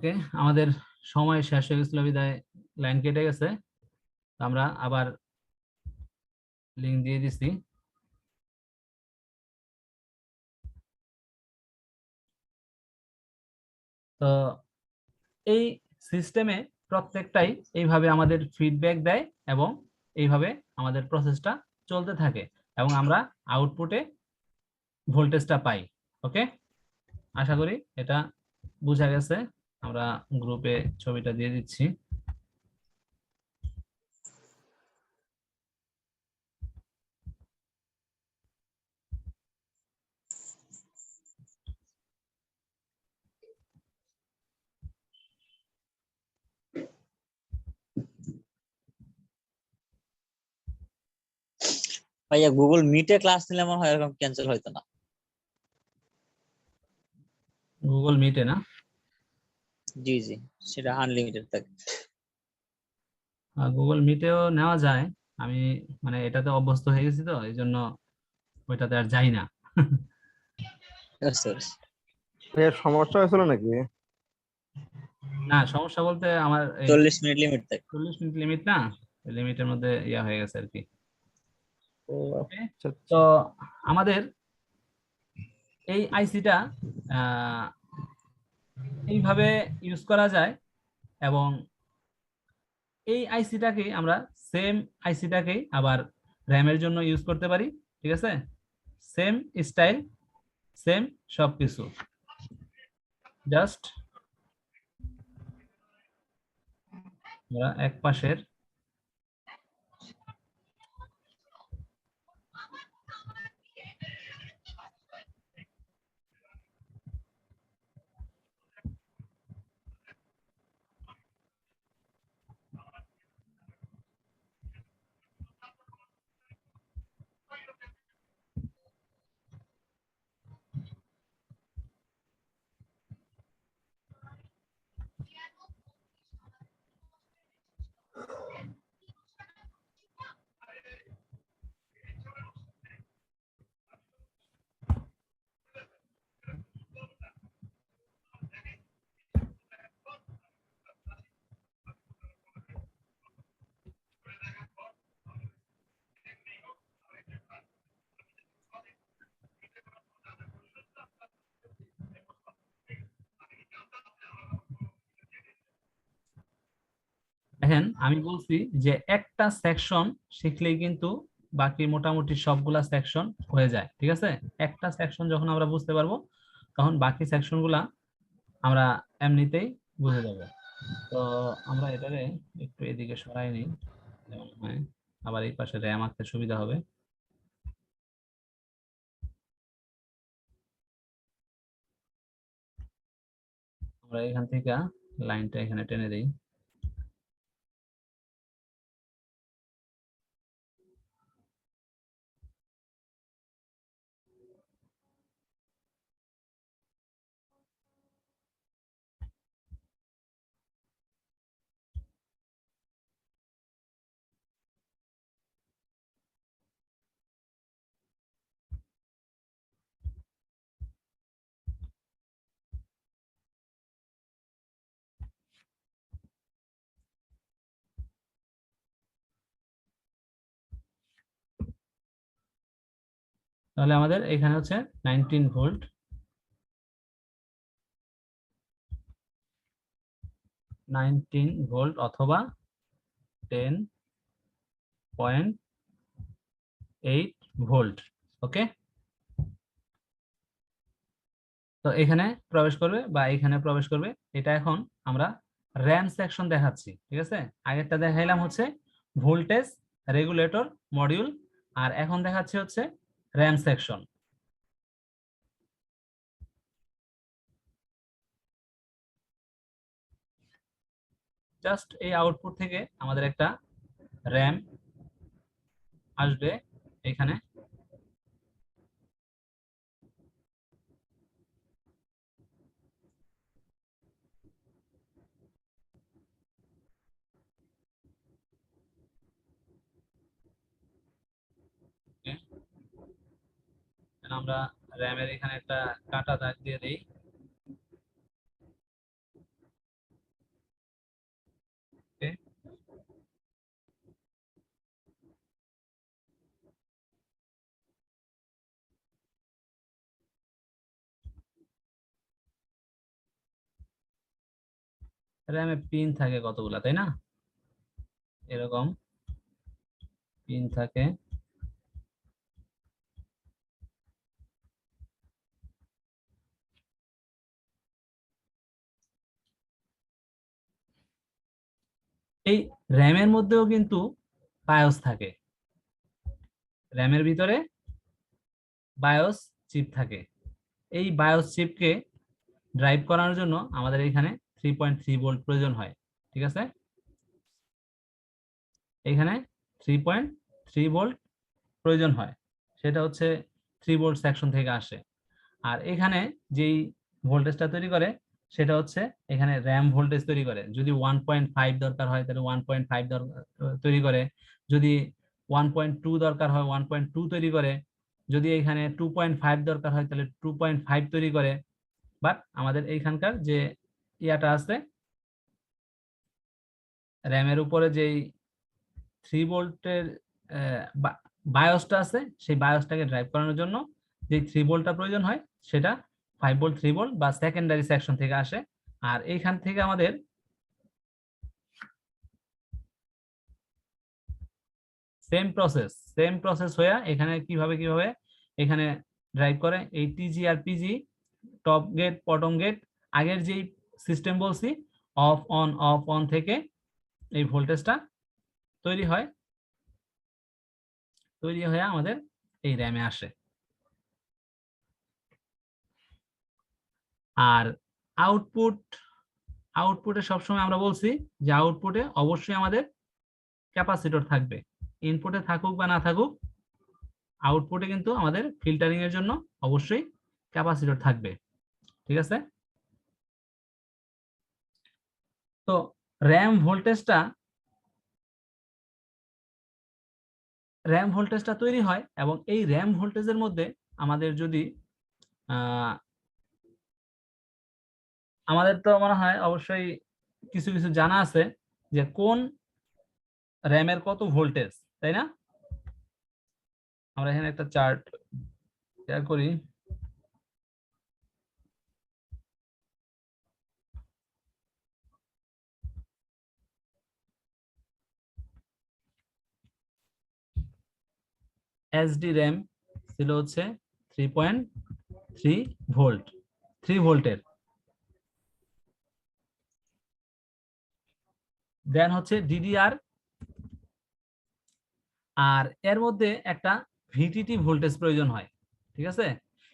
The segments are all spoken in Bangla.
ওকে, আমাদের সময় শেষ হয়ে গেছিল বিদায় লাইন কেটে গেছে। আমরা আবার লিংক দিয়ে দিছি। তো এই সিস্টেমে প্রত্যেকটাই এইভাবে আমাদের ফিডব্যাক দেয় এবং এইভাবে আমাদের প্রসেসটা চলতে থাকে এবং আমরা আউটপুটে ভোল্টেজটা পাই। ওকে, আশা করি এটা বোঝা গেছে। আমরা গ্রুপে ছবিটা দিয়ে দিচ্ছি। ভাইয়া গুগল মিটে ক্লাস নিলে মনে হয় এরকম ক্যান্সেল হইতো না। গুগল মিটে না? জি জি, সেটা আনলিমিটেড থাকে। গুগল মিটেও নেওয়া যায়। আমি মানে এটাতে অভ্যস্ত হয়ে গেছি তো এই জন্য ওইটাতে আর যাই না। এর সমস্যা হয়েছিল নাকি? না, সমস্যা বলতে আমার এই 40 মিনিট লিমিট থাকে। 40 মিনিট লিমিট না, লিমিটের মধ্যে ইয়া হয়ে গেছে আর কি। ও ওকে, আচ্ছা তো আচ্ছা। আমাদের এই আইসিটা এইভাবে ইউজ করা যায় এবং এই আইসিটাকে আমরা সেম আইসিটাকেই আবার র্যামের জন্য ইউজ করতে পারি। ঠিক আছে, সেম স্টাইল, সেম সবকিছু, জাস্ট আমরা এক পাশের দেখেন, আমি বলছি যে একটা সেকশন শিখলেই কিন্তু বাকি মোটামুটি সবগুলা সেকশন হয়ে যায়। ঠিক আছে, একটা সেকশন যখন আমরা বুঝতে পারবো তখন বাকি সেকশন গুলা আমরা এমনিতেই বুঝে যাবো। তো আমরা এটারে একটু এদিকে সরাই নিই, যেমন হয় আবার এই পাশে র্যাম আঁকতে সুবিধা হবে। আমরা এখান থেকে লাইনটা এখানে টেনে দিই। তাহলে আমাদের এখানে হচ্ছে 19 ভোল্ট, 19 ভোল্ট অথবা 10.8 ভোল্ট। ওকে, তো এখানে প্রবেশ করবে বা এখানে প্রবেশ করবে। এটা এখন আমরা র্যাম সেকশন দেখাচ্ছি। ঠিক আছে, আগেরটা দেখাইলাম হচ্ছে ভোল্টেজ রেগুলেটর মডিউল, আর এখন দেখাচ্ছি হচ্ছে র্যাম সেকশন। জাস্ট এই আউটপুট থেকে আমাদের একটা র্যাম আসবে এখানে। আমরা র্যামের এখানে একটা কাটা দাগ দিয়ে দিই। র্যামে পিন থাকে কতগুলা, তাই না? এরকম পিন থাকে। এই র্যামের মধ্যেও কিন্তু বায়োস থাকে, র্যামের ভিতরে বায়োস চিপ থাকে। এই বায়োস চিপকে ড্রাইভ করানোর জন্য আমাদের এখানে 3.3 ভোল্ট প্রয়োজন হয়, ঠিক আছে? এখানে 3.3 ভোল্ট প্রয়োজন হয়, সেটা হচ্ছে 3 ভোল্ট সেকশন থেকে আসে। আর এখানে যেই ভোল্টেজটা তৈরি করে সেটা হচ্ছে এখানে র্যাম ভোল্টেজ তৈরি করে। যদি 1.5 দরকার হয় তাহলে 1.5 তৈরি করে, যদি 1.2 দরকার হয় 1.2 তৈরি করে, যদি এখানে 2.5 দরকার হয় তাহলে 2.5 তৈরি করে। বাট আমাদের এইখানকার যে ইয়াটা আছে, র্যামের উপরে যেই 3 ভোল্টের বায়োসটা আছে, সেই বায়োসটাকে ড্রাইভ করানোর জন্য যে 3 ভোল্টটা প্রয়োজন হয় সেটা 5 ভোল্ট 3 ভোল্ট বা সেকেন্ডারি সেকশন থেকে আসে। আর এইখান থেকে আমাদের সেম প্রসেস হয়ে এখানে কিভাবে এখানে ড্রাইভ করে এই টিজি আর PG, top gate bottom gate. আগের যেই সিস্টেম বলছি অফ অন থেকে এই ভোল্টেজটা তৈরি হয়, তৈরি হয়ে আমাদের এই র্যামে আসে। আর আউটপুটে সবসময় আমরা বলছি যে আউটপুটে অবশ্যই আমাদের ক্যাপাসিটর থাকবে। ইনপুটে থাকুক বা না থাকুক, আউটপুটে কিন্তু আমাদের ফিল্টারিং এর জন্য অবশ্যই ক্যাপাসিটর থাকবে, ঠিক আছে? তো র্যাম ভোল্টেজটা তৈরি হয়, এবং এই র্যাম ভোল্টেজের মধ্যে আমাদের যদি আমাদের তো মনে হয় অবশ্যই কিছু কিছু জানা আছে যে কোন র্যামের কত ভোল্টেজ, তাই না? আমরা এখানে একটা চার্ট শেয়ার করি। এসডি র্যাম ছিল হচ্ছে 3.3 ভোল্ট, 3 ভোল্টের। দেন হচ্ছে ডিডিআর, আর এর মধ্যে একটা ভিটিটি ভোল্টেজ প্রয়োজন হয়, ঠিক আছে?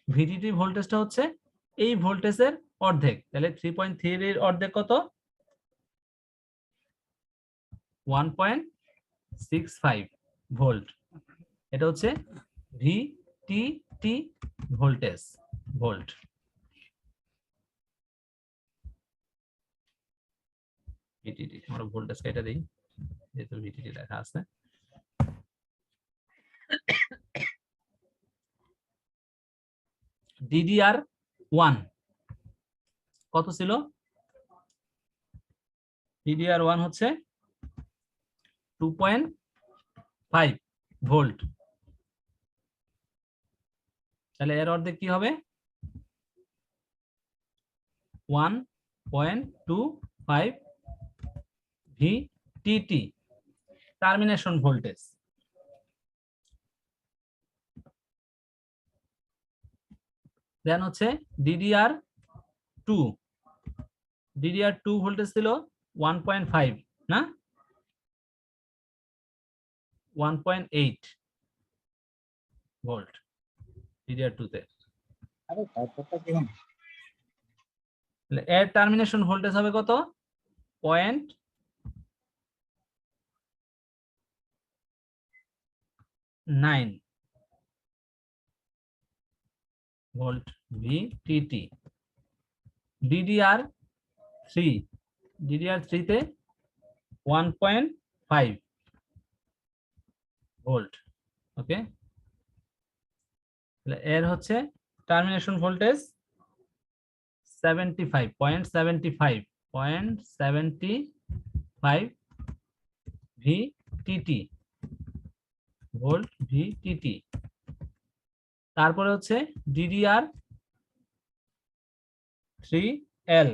ভিটিটি ভোল্টেজটা হচ্ছে এই ভোল্টেজের অর্ধেক, তাহলে 3.3 এর অর্ধেক কত? 1.65 ভোল্ট। এটা হচ্ছে ভিটিটি ভোল্টেজ, ভোল্ট। ভিটিটি আমরা ভোল্টেজ কেটে দিই যেহেতু ভিটিটি লেখা আছে। ডিডিআর 1 কত ছিল? ডিডিআর 1 হচ্ছে 2.5 ভোল্ট। তাহলে এর অর্ধেক কি হবে? 1.25 ভিটিটি টার্মিনেশন ভোল্টেজ। দেন হচ্ছে ডিডিআর 2, ডিডিআর 2 ভোল্টেজ ছিল 1.5 না 1.8 ভোল্ট ডিডিআর 2 তে। তাহলে এর টার্মিনেশন ভোল্টেজ হবে কত? 0.9 ভোল্ট ভিটিটি। ডিডিআর 3, ডিডিআর 3 তে 1.5 ভোল্ট। ওকে, তাহলে এর হচ্ছে termination voltage 0.75 VTT, volt VTT. তারপরে হচ্ছে ডিডিআর 3L,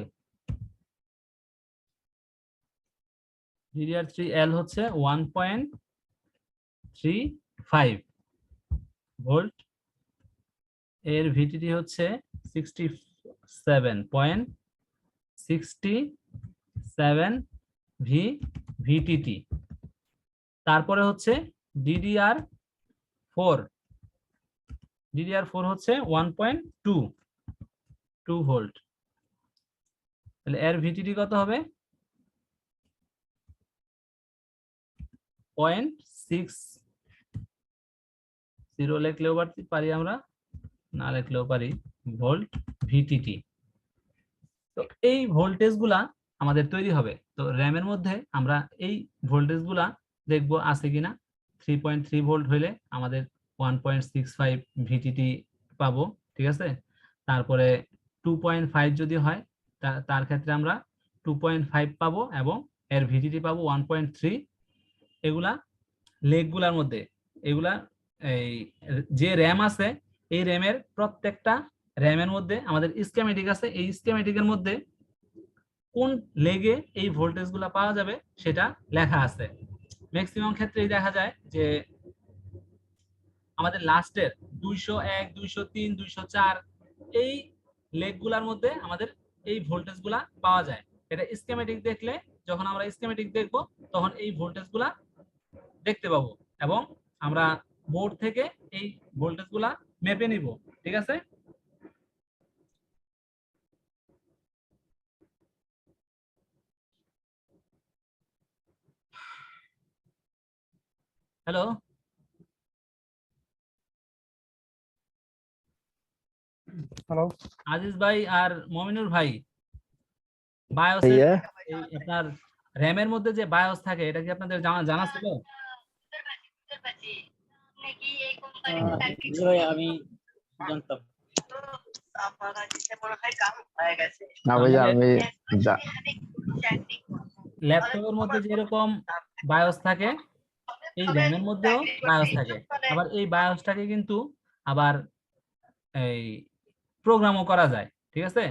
DDR3L হচ্ছে 1.35 ভোল্ট, এর ভিটিটি হচ্ছে 67.67 ভিটিটি। তারপরে হচ্ছে DDR4 হচ্ছে 1.2 ভোল্ট। তাহলে এর ভিটিটি কত হবে? 0.60 লিখলেও পারি আমরা, না লিখলেও পারি, ভোল্ট ভিটিটি। তো এই ভোল্টেজ গুলা আমাদের তৈরি হবে। তো র্যামের মধ্যে আমরা এই ভোল্টেজ গুলা দেখবো আছে কিনা। 3.3 ভোল্ট হইলে আমাদের 1.65 ভিটিটি পাবো, ঠিক আছে। তারপরে 2.5 যদি হয় তার ক্ষেত্রে আমরা 2.5 পাবো এবং এর ভিটিটি পাবো 1.3। এগুলা লেগগুলার মধ্যে, এগুলা এই যে র্যাম আছে এই র্যামের প্রত্যেকটা র্যামের মধ্যে আমাদের স্কিমেটিক আছে। এই স্কিমেটিকের মধ্যে কোন লেগে এই ভোল্টেজ গুলা পাওয়া যাবে সেটা লেখা আছে। ম্যাক্সিমাম ক্ষেত্রেই দেখা যায় যে আমাদের লাস্টের 201, 203, 204 এই লেগগুলার মধ্যে আমাদের এই ভোল্টেজ গুলা পাওয়া যায়। এটা স্কিমেটিক দেখলে, যখন আমরা স্কিমেটিক দেখব তখন এই ভোল্টেজ গুলা দেখতে পাবো এবং আমরা বোর্ড থেকে এই ভোল্টেজ গুলা মেপে নিব, ঠিক আছে। হ্যালো হ্যালো আজিজ ভাই আর মমিনুর ভাই, ভাইয়া, আপনার র্যামের মধ্যে যে বায়োস থাকে এটা কি আপনাদের জানা ছিল? জি ভাই, আমি জানতাম। না ভাইয়া আমি ল্যাপটপের মধ্যে যেরকম বায়োস থাকে এই র্যামের মধ্যেও বায়োস থাকে। আবার এই বায়োসটাকে কিন্তু আবার এই প্রোগ্রামও করা যায়, ঠিক আছে।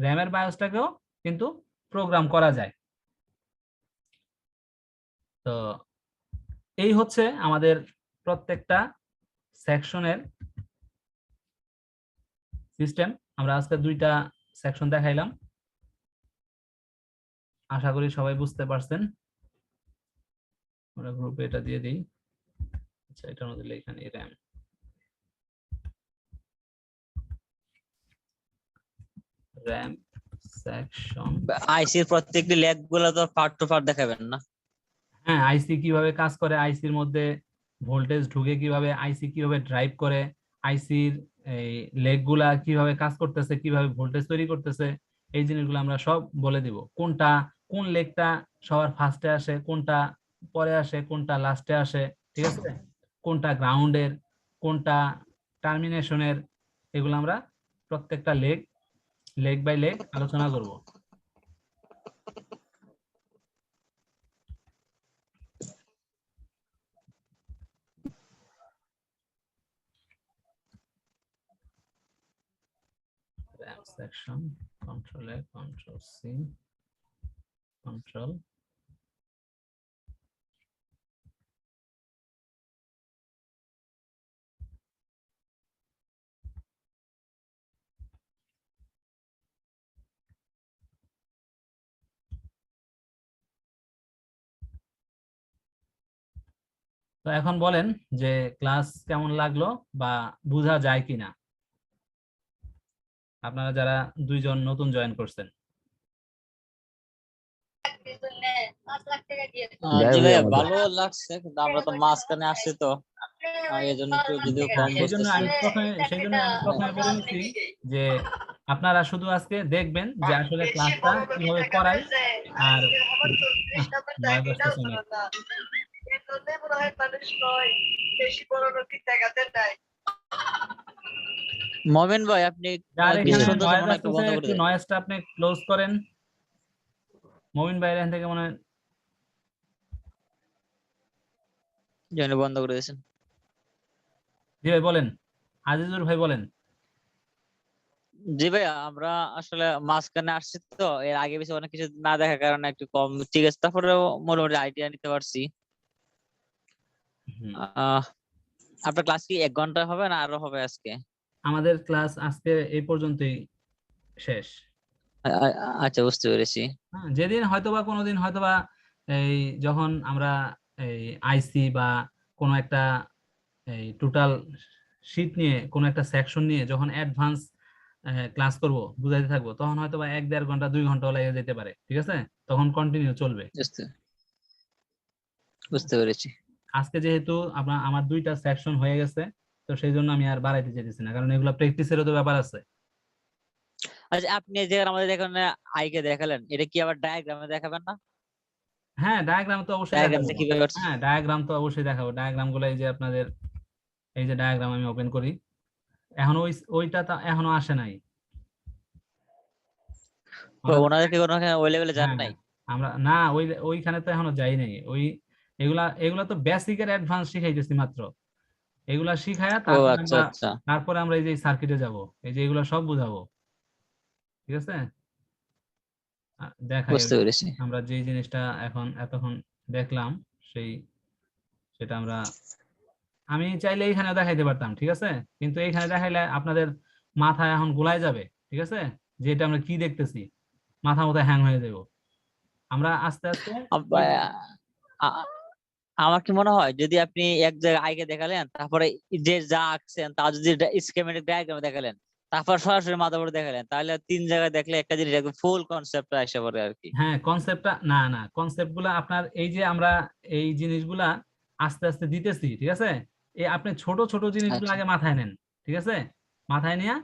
র্যামের বায়োসটাকেও কিন্তু প্রোগ্রাম করা যায়। তো এই হচ্ছে আমাদের প্রত্যেকটা সেকশনের সিস্টেম। আমরা আজকে 2টা সেকশন দেখাইলাম, আশা করি সবাই বুঝতে পারছেন। আমরা গ্রুপে এটা দিয়ে দিই। আচ্ছা, এটার মধ্যে এখানে র্যাম সেকশন। আইসির প্রত্যেকটি লেগ গুলো তো পার্ট টু পার্ট দেখাবেন না? হ্যাঁ, আইসি কিভাবে কাজ করে, আইসির মধ্যে ভোল্টেজ ঢুকে কিভাবে, আইসি কিভাবে ড্রাইভ করে, আইসির এই লেগ গুলা কিভাবে কাজ করতেছে, কিভাবে ভোল্টেজ তৈরি করতেছে, এই জিনিসগুলো আমরা সব বলে দিব। কোন লেগটা সবার ফার্স্টে আসে, কোনটা পরে আসে, কোনটা লাস্টে আসে, ঠিক আছে, কোনটা গ্রাউন্ডের, কোনটা টার্মিনেশনের, এগুলো আমরা প্রত্যেকটা লেগ বাই লেগ আলোচনা করব। RAM section, Control A, Control C, Control তো এখন বলেন যে ক্লাস কেমন লাগলো বা বোঝা যায় কিনা, আপনারা যারা 2জন নতুন জয়েন করছেন। জি ভাইয়া, ভালো লাগছে, কিন্তু আমরা তো মাঝখানে আসছি তো এই জন্য একটু যদিও কম সেই জন্য বুঝতেছি। আমি প্রথমে বলে নিচ্ছি যে আপনারা শুধু আজকে দেখবেন যে আসলে ক্লাসটা কিভাবে করাই। আর নয় বসতেছে অনেক। মমিন ভাই, আপনি যার কিছু এখানে শুনতেছেন নয়েজ মনে হয়, একটু আসতেছে বন্ধ করে একটু দেন। নয়েজটা আপনি ক্লোজ করেন। মমিন ভাই এখান থেকে মনে হয় জয়েন বন্ধ করে দিয়েছেন। জি ভাই বলেন, আজিজুর ভাই বলেন। জি ভাইয়া, আমরা আসলে মাঝখানে আসছি তো, এর আগে বেশি অনেক কিছু না দেখার কারণে একটু কম ঠিক আছে, তারপরে মোটামুটি আইডিয়া নিতে পারছি। হুম। আহ আপনার ক্লাস কি 1 ঘন্টা হবে না আরো হবে আজকে? আমাদের ক্লাস আজকে এই পর্যন্তই শেষ। আচ্ছা, বুঝতে পেরেছি। হ্যাঁ, যেদিন হয়তোবা কোনোদিন হয়তোবা এই যখন আমরা এই আইসি বা কোনো একটা এই টোটাল শীট নিয়ে কোনো একটা সেকশন নিয়ে যখন অ্যাডভান্স ক্লাস করব, বুঝাইতে থাকবো, তখন হয়তোবা 1-1.5 ঘন্টা 2 ঘন্টা লেগে যেতে পারে, ঠিক আছে? তখন কন্টিনিউ চলবে। বুঝতে বুঝতে পেরেছি। আজকে যেহেতু আমার 2টা সেকশন হয়ে গেছে, তো সেই জন্য আমি আর বাড়াইতে চাইতেছি না, কারণ এগুলো প্র্যাকটিসেরও তো ব্যাপার আছে। আচ্ছা, আপনি যে আমাদের এখানে আইকে দেখালেন, এটা কি আবার ডায়াগ্রামে দেখাবেন না? হ্যাঁ, ডায়াগ্রাম তো অবশ্যই দেখাবো। ডায়াগ্রামটা কিভাবে হ্যাঁ, ডায়াগ্রাম তো অবশ্যই দেখাবো। ডায়াগ্রাম গুলো এই যে আপনাদের, এই যে ডায়াগ্রাম আমি ওপেন করি। এখন ওইটা তো এখনো আসে নাই। আমরা ওনাদেরকে কোনো ওই লেভেলে যান হ্যাঁ, নাই? হ্যাঁ, আমরা না ওইখানে তো এখনো যাই নাই। এগুলা এগুলা তো বেসিক এর অ্যাডভান্স শিখাইতেছি মাত্র। এগুলা শিখায়া ও তারপরে আচ্ছা আমরা আচ্ছা, এই যে সার্কিটে যাব, এই যে এগুলা সব বুঝাবো, ঠিক আছে? দেখাই বুঝতে পেরেছি। আমরা যে জিনিসটা এখন এতক্ষণ দেখলাম, সেই সেটা আমি চাইলে এইখানে দেখাইতে পারতাম, ঠিক আছে? কিন্তু এইখানে দেখাইলে আপনাদের মাথায় এখন গোলাই যাবে, ঠিক আছে? যে এটা আমরা কি দেখতেছি, মাথা হ্যাং হয়ে যাব। আমরা আস্তে আস্তে আব্বা, আ- আমার কি মনে হয়, যদি আপনি এক জায়গায় আইকে দেখালেন, তারপরে যে যা আঁকছেন তা যদি স্কিমেটিক ডায়াগ্রামে দেখালেন, তারপর সরাসরি মাথা উপরে দেখালেন, তাহলে 3 জায়গায় দেখলে একটা জিনিস একদম ফুল কনসেপ্ট এসে পড়ে আর কি। হ্যাঁ, কনসেপ্টটা না না কনসেপ্ট গুলা আপনার এই যে আমরা এই জিনিসগুলা আস্তে আস্তে দিতেছি, ঠিক আছে? এই আপনি ছোট ছোট জিনিসগুলো আচ্ছা আগে মাথায় নেন, ঠিক আছে? মাথায় নিয়ে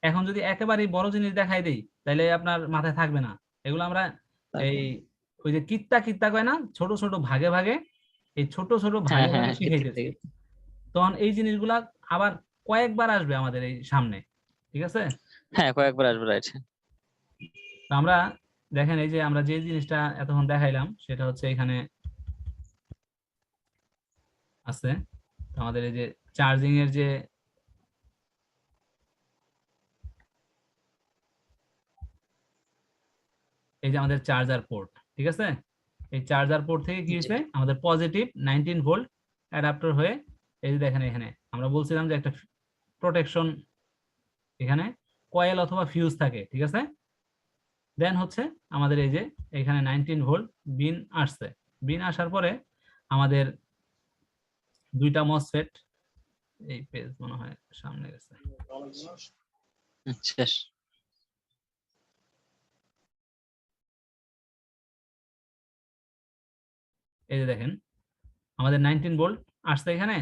এখন যদি একেবারে বড় জিনিস দেখাই দেই, তাহলে আপনার মাথায় থাকবে না। এগুলো আমরা এই ওই যে কিত্তা কিত্তা কয় না, ছোট ছোট ভাগে ভাগে, এই ছোট ছোট হ্যাঁ ভাগে হ্যাঁ ভাগে হ্যাঁ, শিখাইতেছি। তখন এই জিনিসগুলা আবার কয়েকবার আসবে আমাদের এই সামনে, ঠিক আছে? হ্যাঁ, কয়েকবার আসবে, রাইট। তো আমরা দেখেন, এই যে আমরা যে জিনিসটা এতক্ষণ দেখাইলাম সেটা হচ্ছে এখানে আছে। তো আমাদের এই যে চার্জিং এর যে এই যে আমাদের চার্জার পোর্ট, ঠিক আছে? এই চার্জার পোর্ট থেকে কি জি। হয়েছে, আমাদের পজিটিভ 19 ভোল্ট অ্যাডাপ্টার হয়ে এই যে দেখেন এখানে আমরা বলছিলাম যে একটা প্রোটেকশন এখানে কয়েল অথবা ফিউজ থাকে, ঠিক আছে? দেন হচ্ছে আমাদের এই যে এখানে 19 ভোল্ট বিন আসছে। বিন আসার পরে আমাদের 2টা মসফেট, এই পেজ মনে হয় সামনে গেছে। শেষ। এই যে দেখেন আমাদের 19 ভোল্ট আসছে এখানে।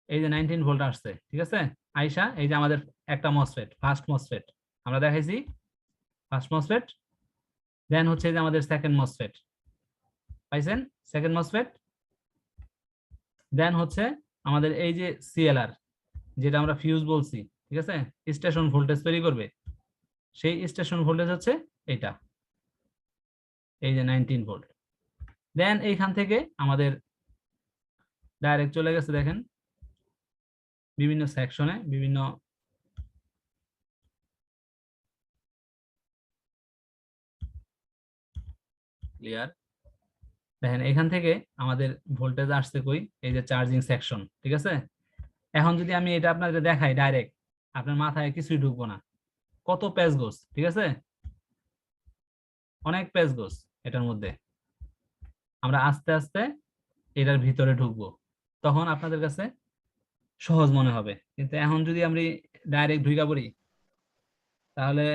এই যে 19 ভোল্ট আসছে, ঠিক আছে? আইসা এই যে আমাদের একটা মসফেট, ফার্স্ট মসফেট আমরা দেখাইছি, ফার্স্ট মসফেট। দেন হচ্ছে এই যে আমাদের সেকেন্ড মসফেট, পাইছেন? Second MOSFET. দেন হচ্ছে আমাদের এই যে সিএলআর, যেটা আমরা ফিউজ বলছি, ঠিক আছে? স্টেশন ভোল্টেজ তৈরি করবে, সেই স্টেশন ভোল্টেজ হচ্ছে এটা, এই যে 19 ভোল্ট। দেন এইখান থেকে আমাদের ডাইরেক্ট চলে গেছে দেখেন বিভিন্ন সেকশনে, বিভিন্ন ক্লিয়ার। দেখেন এখান থেকে আমাদের ভোল্টেজ আসছে কই, এই যে চার্জিং সেকশন, ঠিক আছে? এখন যদি আমি এটা আপনাদের দেখাই ডাইরেক্ট, আপনার মাথায় কিছুই ঢুকবো না। কত পেজ গোছ, ঠিক আছে? অনেক পেজ গোছ এটার মধ্যে। আমরা আস্তে আস্তে এটার ভিতরে ঢুকবো, তখন আপনাদের কাছে সহজ মনে হবে। কিন্তু এখন যদি আমি ডাইরেক্ট ঢুকা পড়ি, তাহলে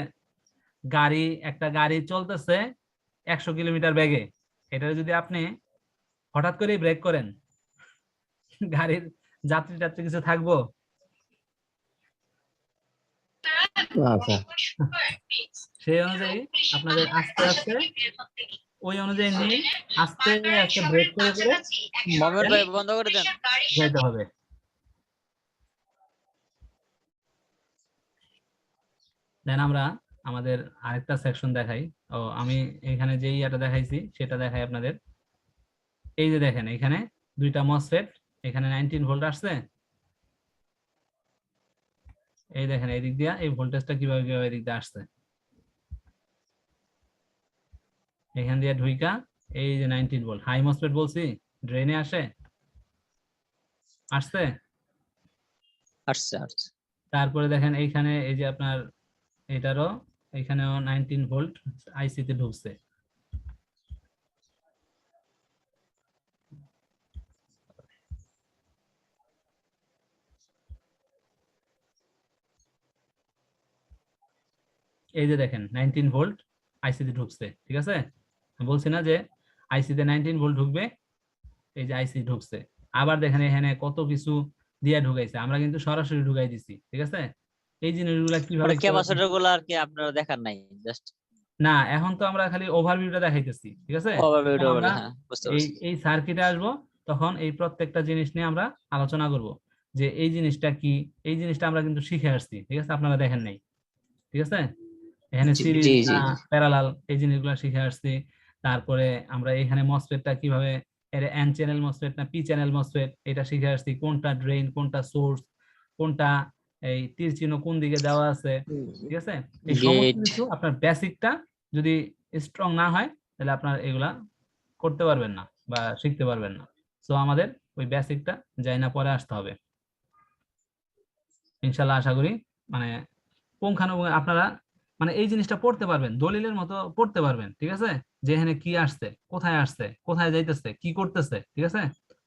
একটা গাড়ি চলতেছে 100 কিলোমিটার বেগে, এটা যদি আপনি হঠাৎ করে ব্রেক করেন, গাড়ির যাত্রী টাত্রী কিছু থাকবো? আচ্ছা সেই অনুযায়ী আপনাদের আস্তে আস্তে ওই অনুযায়ী নিয়ে আস্তে আস্তে ব্রেক করে করে মোহাম্মদ ভাই, বন্ধ করে দেন। যাইতে হবে। দেন আমরা আমাদের আরেকটা সেকশন দেখাই। আমি এখানে যেই এটা দেখাইছি সেটা দেখাই আপনাদের। এই যে দেখেন এখানে 2টা মসফেট, এখানে 19 ভোল্ট আসছে, এই দেখেন এই দিক দিয়ে এই ভোল্টেজটা কিভাবে কিভাবে এই দিক দিয়ে আসছে, এখান দিয়ে ঢুইকা এই যে 19 ভোল্ট হাই মসফেট বলছি, ড্রেনে আসে, আসছে। আচ্ছা আচ্ছা তারপরে দেখেন এইখানে এই যে আপনার এটারও এখানেও 19 ভোল্ট আইসি তে ঢুকছে। এই যে দেখেন 19 ভোল্ট আইসি তে ঢুকছে, ঠিক আছে। আমি বলছি না যে আইসি তে 19 ভোল্ট ঢুকবে, এই যে আইসি ঢুকছে। আবার দেখেন এখানে কত কিছু দিয়া ঢুকাইছে, আমরা কিন্তু সরাসরি ঢুকাই দিছি, ঠিক আছে। এই জিনিসগুলা কিভাবে ওটা কিভাবে ক্যাপাসিটর গুলো আর কি আপনারা দেখার নাই, জাস্ট না, এখন তো আমরা খালি ওভারভিউটা দেখাইতেছি, ঠিক আছে। ওভারভিউ এখন আমরা হ্যাঁ বুঝতে এই পারছি। এই সার্কিটে আসবো, তখন এই প্রত্যেকটা জিনিস নিয়ে আমরা আলোচনা করব, যে এই জিনিসটা কি। এই জিনিসটা আমরা কিন্তু শিখে আসছি, ঠিক আছে, আপনারা দেখেন নাই, ঠিক আছে। এখানে জি সিরিজ জি জি প্যারালাল এই জিনিসগুলো শিখে আসছি। তারপরে আমরা এখানে মসফেটটা কিভাবে, এর এন চ্যানেল মসফেট না পি চ্যানেল মসফেট, এটা শিখে আসছি, কোনটা ড্রেন কোনটা সোর্স, কোনটা এই তীর চিহ্ন কোন দিকে দেওয়া আছে, ঠিক আছে। এই সমস্ত গেট কিছু আপনার বেসিকটা যদি স্ট্রং না হয়, তাহলে আপনার এগুলা করতে পারবেন না বা শিখতে পারবেন না। সো আমাদের ওই বেসিকটা যাই না পরে আসতে হবে, ইনশাল্লাহ। আশা করি মানে পুঙ্খানুপুঙ্খ আপনারা মানে এই জিনিসটা পড়তে পারবেন, দলিলের মতো পড়তে পারবেন, ঠিক আছে। যে এখানে কি আসছে, কোথায় যাইতেছে, কি করতেছে, ঠিক আছে,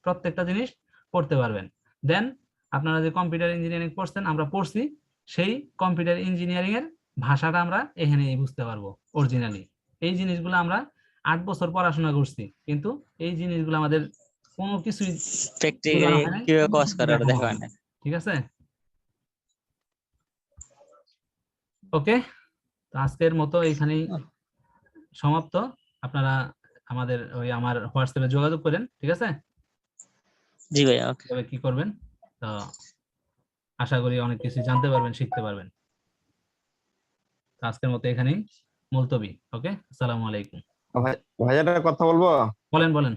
প্রত্যেকটা জিনিস পড়তে পারবেন। দেন আপনারা যে কম্পিউটার ইঞ্জিনিয়ারিং পড়ছেন, আমরা পড়ছি, সেই কম্পিউটার ইঞ্জিনিয়ারিং এর ভাষাটা আমরা এখানেই বুঝতে পারবো অরিজিনালি। এই জিনিসগুলো আমরা 8 বছর পড়াশোনা করছি, কিন্তু এই জিনিসগুলো আমাদের কোনো কিছুই বোঝানো প্র্যাকটিক্যালি হয় নাই, কিভাবে কোনো কাজ কিছু করে ওটা দেখানো দেখা হয় হয় না, না। ঠিক আছে। ওকে, তো আজকের মতো এখানেই সমাপ্ত। আপনারা আমাদের ওই আমার হোয়াটসঅ্যাপে যোগাযোগ করেন, ঠিক আছে, জি ভাইয়া ওকে। তবে কি করবেন। তো আশা করি অনেক কিছু জানতে পারবেন, শিখতে পারবেন। তো আজকের মতো এখানেই মুলতবি। ওকে, আসসালামু আলাইকুম। ভাই ভাই একটা কথা বলবো। বলেন বলেন।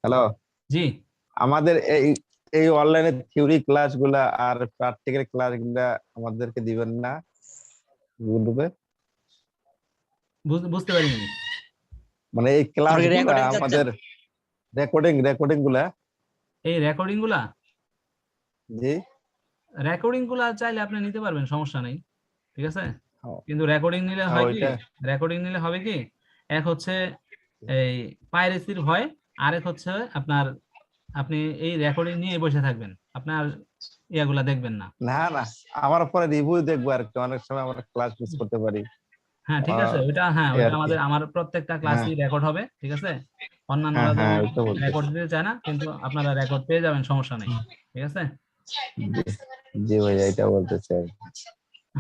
হ্যালো, জি, আমাদের এই এই অনলাইনে থিওরি ক্লাস গুলা আর প্র্যাকটিক্যাল ক্লাস গুলা আমাদেরকে দিবেন না গ্রুপে? বুঝতে পারিনি। মানে এই ক্লাস আপনি গুলা রেকর্ডিং চাচ্ছেন? আমাদের রেকর্ডিং গুলা। এই রেকর্ডিং জি। গুলা চাইলে আপনি নিতে পারবেন, সমস্যা নেই, ঠিক আছে। ও, কিন্তু রেকর্ডিং নিলে হয় কি, ওইটা রেকর্ডিং নিলে হবে কি, এক হচ্ছে এই পাইরেসির ভয়, আরেক হচ্ছে আপনার আপনি এই রেকর্ডিং নিয়ে বসে থাকবেন, আপনার ইয়াগুলা দেখবেন না। না না, আমার পরে রিভিউ দেখবো আর কি, অনেক সময় আমরা ক্লাস মিস করতে পারি। হ্যাঁ ঠিক আছে, ওইটা হ্যাঁ এই ওইটা আর কি। আমার প্রত্যেকটা হ্যাঁ ক্লাসই রেকর্ড হবে, ঠিক আছে। হ্যাঁ অন্যান্যরা হ্যাঁ, যেমন ওইটা রেকর্ড বলতেছি। দিতে চায় না, কিন্তু আপনারা রেকর্ড পেয়ে যাবেন, সমস্যা নেই, ঠিক আছে। জি জি ভাইয়া, এটা বলতে চাই।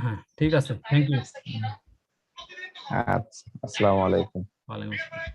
হ্যাঁ ঠিক আছে, থ্যাংক ইউ। আচ্ছা, আসসালামু আলাইকুম। ওয়ালাইকুম আসসালাম।